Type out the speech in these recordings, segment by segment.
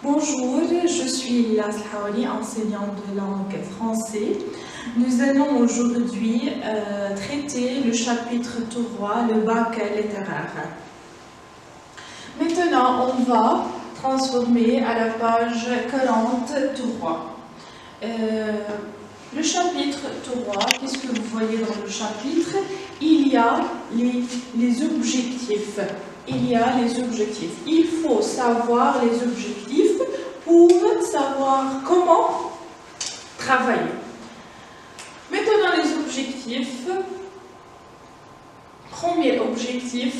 Bonjour, je suis Laz Hawali, enseignante de langue français. Nous allons aujourd'hui traiter le chapitre 3, le bac littéraire. Maintenant, on va transformer à la page 43. Le chapitre 3, qu'est-ce que vous voyez dans le chapitre? Il y a les objectifs. Il faut savoir les objectifs pour savoir comment travailler. Maintenant, les objectifs. Premier objectif.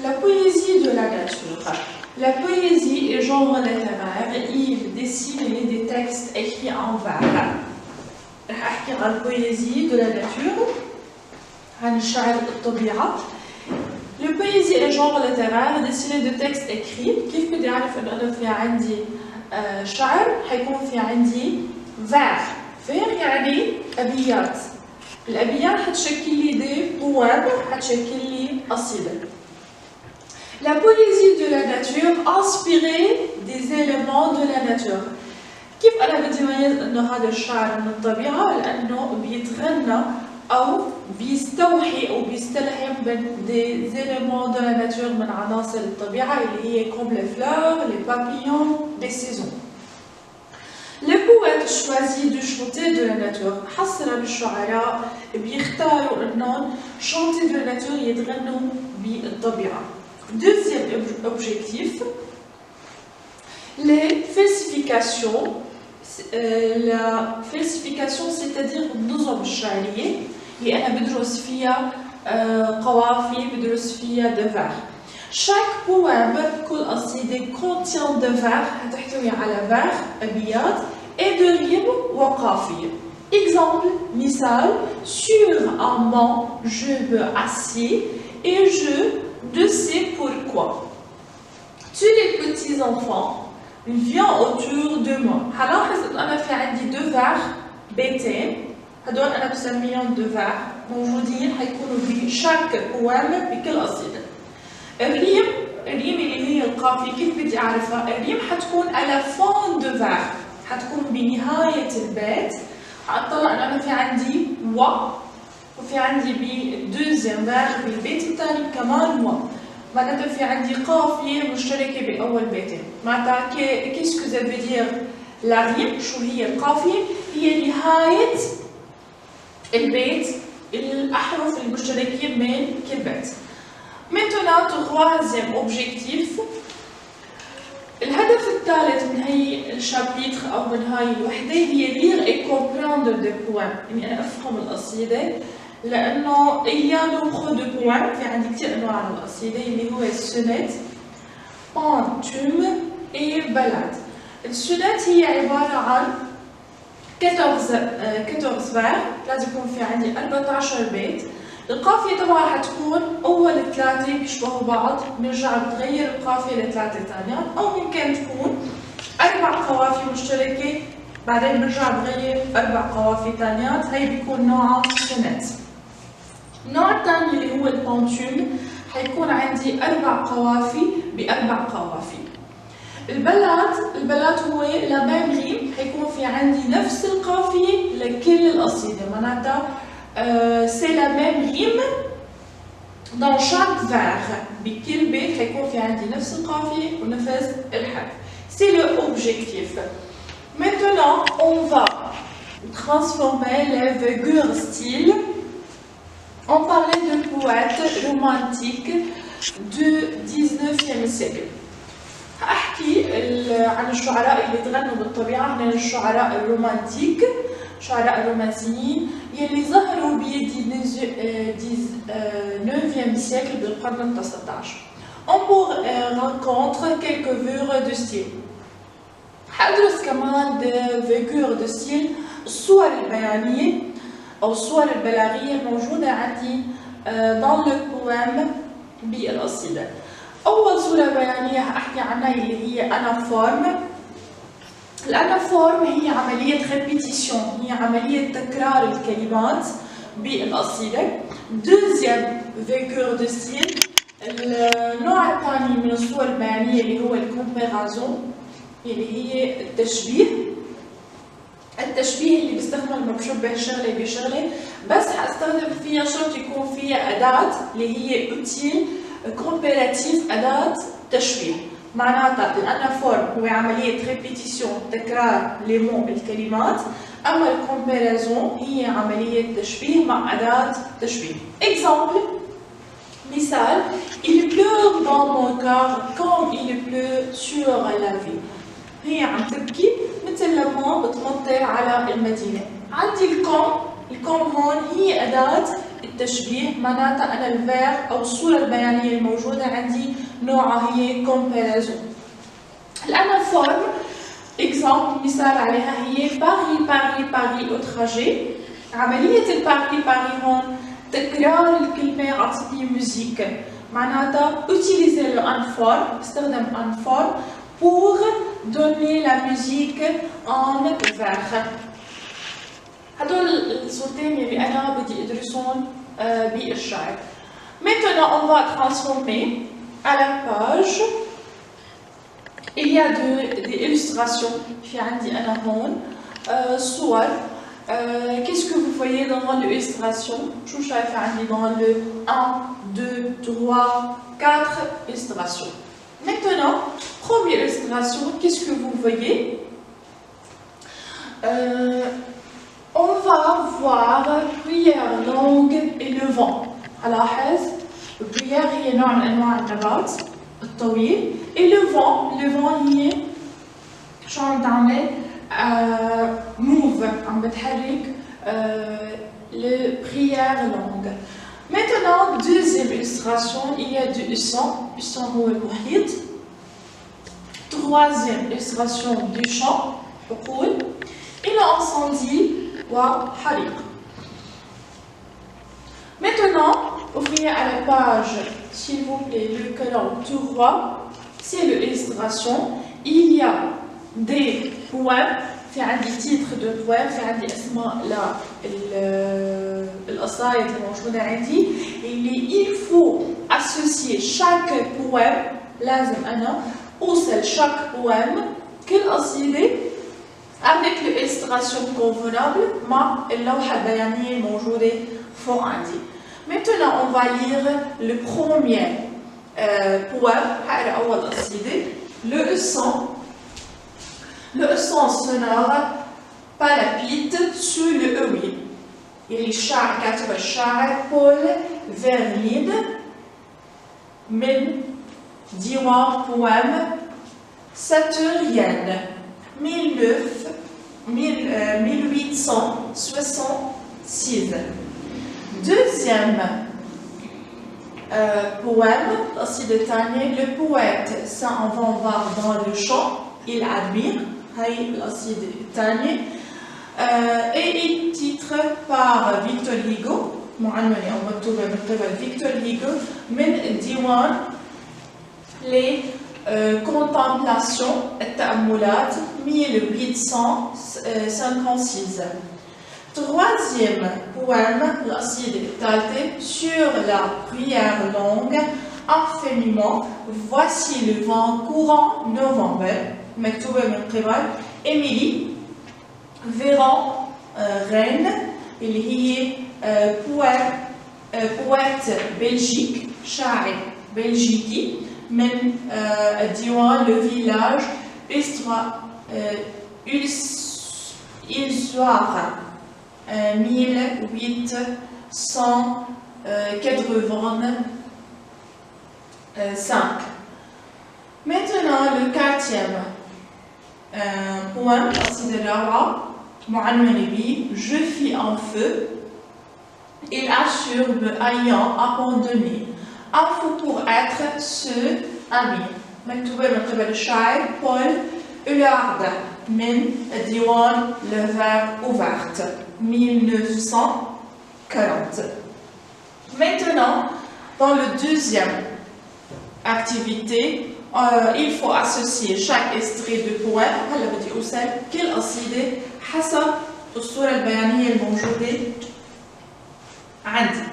La poésie de la nature. La poésie est genre littéraire. Il dessine des textes écrits en vers. La poésie de la nature. La poésie est genre littéraire dessiné de textes écrits. كيف بدي أعرف إنه أنا في عندي شعر؟ حيكون في عندي vers. vers يعني أبيات. الأبيات حتشكل لي des poèmes، حتشكل لي قصيدة. La poésie de la nature inspirée des éléments de la nature. كيف أنا بدي أميز إنه هذا الشعر من الطبيعة؟ لأنه بيتغنى أو بيستوحي أو بيستلهم des éléments de la nature من عناصر الطبيعة اللي هي comme les fleurs, les papillons, les saisons. Les poètes choisissent de chanter de la nature. حسنا بالشعراء بيختاروا إنهم chanter de la nature يتغنوا بالطبيعة. Deuxième objectif, les falsifications. La falsification, c'est-à-dire النظم الشعرية اللي أنا بدرس فيها قوافي، بدرس فيها de vers. Chaque poème كل قصيدة contient de vers هتحتوي على vers أبيات et de rimes وقافية. Exemple, مثال sur un banc je me assis et je sais pourquoi. Tous les petits enfants viens autour de moi. هلاحظ إنه أنا في عندي deux vers بيتين، هدول أنا بسميهم deux vers موجودين حيكونوا بشاك poème بكل قصيدة. الريم اللي هي القافية كيف بدي أعرفها؟ الريم حتكون على fond de vers، حتكون بنهاية البيت. حأطلع إنه أنا في عندي وفي عندي بدوزيام vers بالبيت الثاني كمان معناتها في عندي قافية مشتركة بأول بيتين. معناتها qu'est-ce que ça veut dire la rime؟ شو هي القافية؟ هي نهاية البيت الأحرف المشتركة بين كل بيت. Maintenant, troisième objectif. الهدف الثالث من هي الشابيتر أو من هاي الوحدة هي lire et comprendre des poèmes. يعني أنا أفهم القصيدة. لأنه il y a nombre de poèmes، في عندي كثير أنواع من القصيدة اللي هو السونات، بانتوم et ballade. السونات هي عبارة عن 14 vers، لازم يكون في عندي 14 بيت. القافية طبعا حتكون أول ثلاثة بيشبهوا بعض، بنرجع بتغير القافية لثلاثة ثانيات، أو ممكن تكون 4 قوافي مشتركة بعدين برجع بغير 4 قوافي ثانيات، هي بيكون نوعها سونات. النوع الثاني اللي هو البانتوم حيكون عندي 4 قوافي ب4 قوافي. البلاد هو لا ميم ريم، حيكون في عندي نفس القافية لكل القصيدة، معناتها سي لا ميم ريم dans chaque vers. بكل بيت حيكون في عندي نفس القافية ونفس الحرف. C'est le objectif. Maintenant, on va transformer les figures style. On parlait de poètes romantiques du 19e siècle. هأحكي عن الشعراء اللي تغنوا بالطبيعة، هن الشعراء الرومانتيك، الشعراء الرومانسيين يلي ظهروا بي 19e siècle بالقرن ال19. On rencontre quelques figures de style. حأدرس كمان figures de style، الصور البيانية أو الصور البلاغية الموجودة عندي dans le poème بالقصيدة. أول صورة بيانية هأحكي عنها اللي هي أنافورم. الأنافورم هي عملية ريبيتيشن، هي عملية تكرار الكلمات بالقصيدة. Deuxième figure de style, النوع الثاني من الصور البيانية اللي هو الكومبيرازون، اللي هي التشبيه. التشبيه اللي بستخدم لما بشبه شغلة بشغلة، بس حاستخدم فيها شرط يكون فيها أداة اللي هي أوتيل كومبيراتيف، أداة تشبيه. معناتها الأنافورم هو عملية ريبيتيسيون، تكرار لمو الكلمات، أما الكومبيرازون هي عملية تشبيه مع أداة تشبيه. Exemple, مثال: il pleut dans mon cœur comme il pleut sur la ville. هي عم تبكي مثل لما بتمطر على المدينة. عندي الكم هون هي أداة التشبيه، معناتها أنا الفير أو الصورة البيانية الموجودة عندي نوعها هي comparaison. الأنافورم exemple مثال عليها هي Paris Paris Paris au trajet. عملية الباري باري هون تكرار الكلمة عطتني ميوزيك، معناتها utiliser le انفورم، بستخدم انفورم pour donner la musique en vers. هدول الصورتين اللي أنا بدي أدرسهم بالشعر. Maintenant, on va transformer à la page. Il y a des illustrations. في عندي أنا هون صور. Qu'est-ce que vous voyez dans l'illustration? شو شايفة عندي dans le 1, 2, 3, 4 illustrations. Maintenant, première illustration, qu'est-ce que vous voyez? On va voir prière longue et le vent. لاحظ البريير هي نوع من انواع النبات الطويل، et le vent هي شو عم تعمل؟ موف، عم بتحرك le prière longue. Maintenant, deuxième illustration, il y a du Husson هو المحيط. Troisième illustration du champ, بقول et l'incendie وحريق. Maintenant, ouvrez à la page, s'il vous plaît, le colonne tout droit, c'est l'illustration. Il y a des poèmes, في عندي titre de poème، في عندي اسماء القصائد الموجودة عندي، اللي il faut associer chaque poème، لازم أنا أوصل chaque poème كل قصيدة avec l'illustration convenable مع اللوحة البيانية الموجودة فوق عندي. Maintenant, on va lire le premier poème. هقرأ أول قصيدة. Le son sonore palpite sur le huile. اللي الشاعر كاتب الشاعر بول فيرلين من ديوان poème saturnien 1866. Deuxième poème, le poète, ça on va voir dans le chant, il admire, et il titre par Victor Hugo, Victor Hugo, من ديوان les contemplations التأملات 1856. Troisième poème, l'Aside Talte, sur la prière longue, infiniment, voici le vent courant novembre, مكتوبة من قبل Émilie Véran Reine، اللي هي poète belgique، شاعر بلجيكي، من الديوان le village Ilsoire 1885. Maintenant, le quatrième poème, c'est de Laura, je fis en feu, il assure me ayant abandonné, un fou pour être ce ami. مكتوبة من قبل الشاعر بول Huard من ديوان Le Verre Ouverte 1940. Maintenant, dans le deuxième activité, il faut associer chaque extrait de poème. هلا بدي أوصل كل قصيدة حسب الصورة البيانية الموجودة عندي.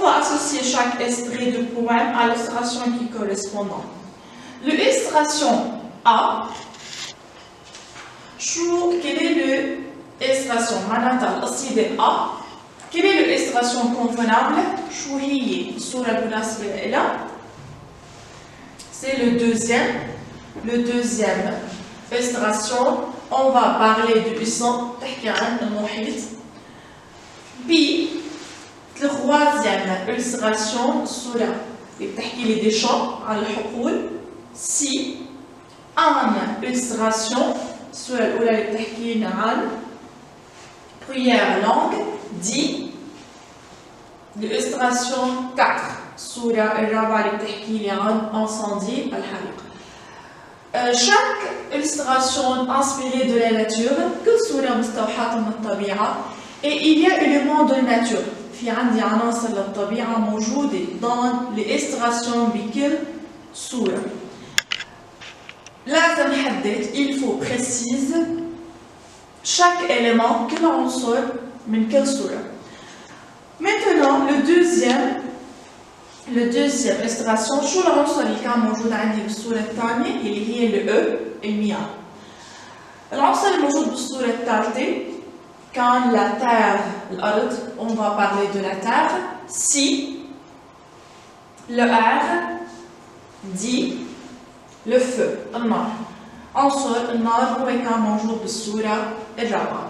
va associer chaque extrait de poème à l'illustration qui correspond. L'illustration A, quelle est l'illustration معناتها القصيدة A. Quelle est l'illustration convenable? شو هي الصورة المناسبة لها؟ C'est le deuxième. Le deuxième illustration, on va parler du son تحكي عن المحيط. B, troisième illustration الصورة اللي بتحكي لي دي champs على الحقول. C, un illustration الصورة الأولى اللي بتحكي لنا عن prière langue. D, l'illustration 4 الصورة الرابعة اللي بتحكي لي عن incendie الحريق. Chaque illustration inspirée de la nature, كل صورة مستوحاة من الطبيعة. Et il y a éléments de nature. في عندي عناصر للطبيعة موجودة dans l'illustration بكل صورة. لازم نحدد, il faut précise chaque élément, كل عنصر من كل صورة. Maintenant, le deuxième illustration, شو العنصر اللي كان موجود عندي بالصورة الثانية اللي هي ال المياه. العنصر الموجود بالصورة الثالثة كان la terre, الأرض. On va parler de la terre. Si, le R, dit, le feu, النار. عنصر النار هو كان موجود بالصورة الرابعة.